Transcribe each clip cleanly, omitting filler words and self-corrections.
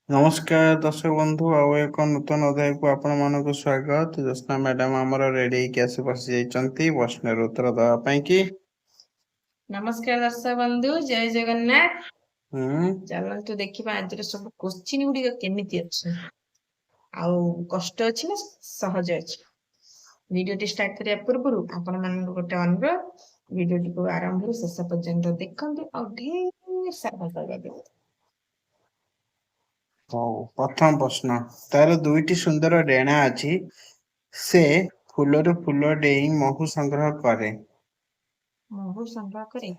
नमस्कार दर्शक बंधु आउ एक नूतन अध्याय को आपण मानक स्वागत। ज्योत्ना मैडम आमर रेडी आसी बसी जाइछंती प्रश्नर उत्तर दवा पई की। नमस्कार दर्शक बंधु जय जगन्नाथ। हम्म चलतु देखिबा आज सब क्वेश्चन गुडी केमिति अछि आउ कष्ट अछि ना सहज अछि। वीडियो टी स्टार्ट करिया पूर्व आपण मान गोटे अनुरोध वीडियो टी को आरंभ शेष पर्यंत देखंतु और ढेर सारा करबा। प्रथम प्रश्न तार दुईटी सुंदर डेणा अछि से फूलर फूल डेई महु संग्रह करे। महु संग्रह करे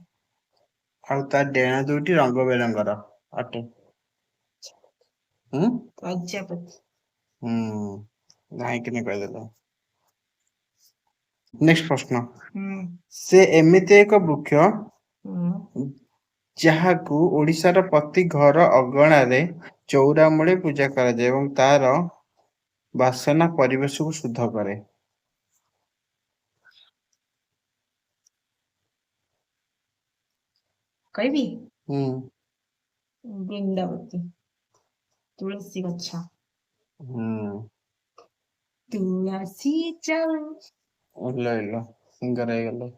और तार डेणा दुईटी रंग बेरंगर अटे। प्रजापति। नहीं कि नहीं कह देला। नेक्स्ट प्रश्न से एमिति एक वृक्ष जहाकू ओडिशार प्रति घर अगणारे चौरा मूले पूजा करा जाए एवं तार बासना परिवेश को शुद्ध करे। कहबी वृंदावती तुलसी गच्छा तुलसी चल इल्लो सिंगर है गलो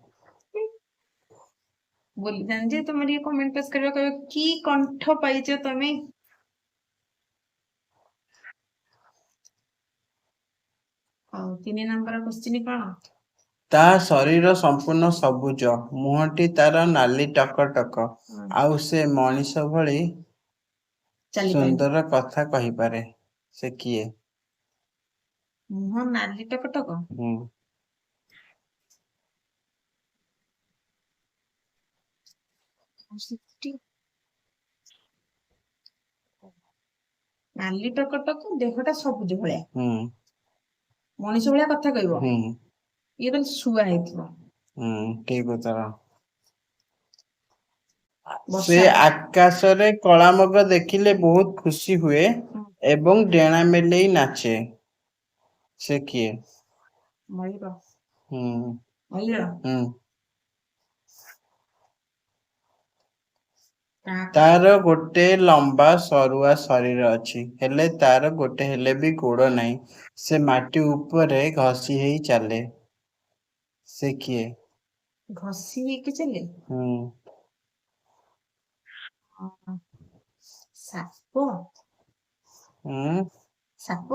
बोली जान जे तुम ये कमेंट पेश करबा कहबो की कंठ पाइछ तमे। और 3 नंबर क्वेश्चन कोन ता शरीर संपूर्ण सबुज मुहटी तार नाली टक टक आउ से मनीष भली सुंदर कथा कहि पारे से किए। मुह नाली टक टक नाली टक टक देहटा सबुज भलिया मनीष भलिया कथा कहबो ये तो सुआ हेतिबो। ठीक उत्तर। से आकाश रे कला मग देखिले बहुत खुशी हुए एवं डेणा मेले नाचे से किए। मयूर मयूर तार गोटे लंबा सरुआ शरीर अछि हेले तार गोटे हेले भी गोड़ नहीं से माटी ऊपर घसी ही चले से किए। घसी के चले साप साप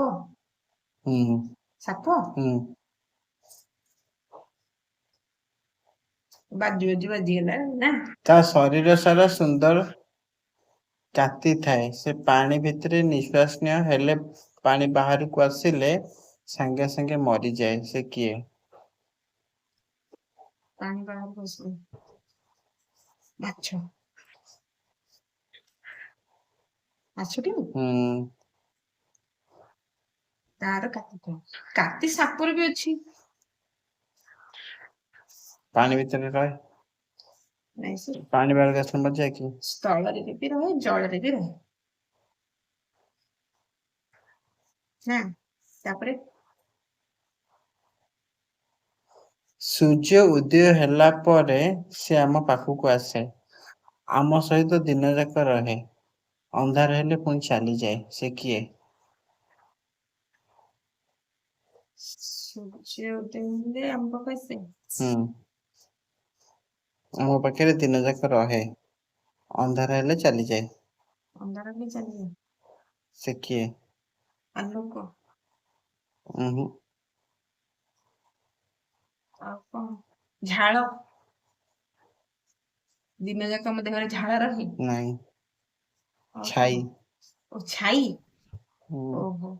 साप बाजी गला ना ता शरीर सारा सुंदर काती थाए से पानी भितरे निश्वास निया हेले पानी बाहर को आसिले संगे संगे मरी जाए से किए। पानी बाहर को आसिले माछ माछटी तार काती सापर भी अछि पानी भीतर रहे नहीं सर पानी बाहर का समझ जाए कि स्थल रे भी रहे जल रे भी रहे ना तापरे सूर्य उदय हैला परे से आम पाखक आसे आम सहित दिन जाक रहे अंधार हेले पुणी चली जाए से किए। सूर्य उदय हेले आम पाखक आसे आम पाखे दिन जाक रहे अंधार हेले चली जाए अंधार हेले चली जाए से किए। आलोक झाड़ दिन जाक हम देह झाड़ रहे नहीं छाई ओ छाई ओहो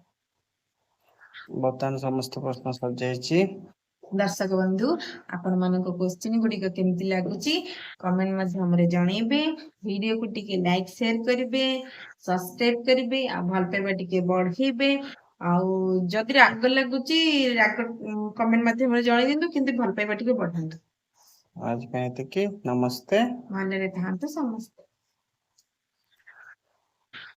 बर्तमान समस्त प्रश्न सर जाइए। दर्शक बंधु आपण मानक क्वेश्चन गुडी केमती लागुची कमेंट माध्यम रे जणेबे वीडियो को टिके लाइक शेयर करिवे सब्सक्राइब करिवे आ भल पाइबा टिके बढ़ेबे आउ जदि राग लागुची राग कमेंट माध्यम रे जणे दिंतु किंतु भल पाइबा टिके बढ़ांतु। आज पे नमस्ते माने रे थांतु समस्त।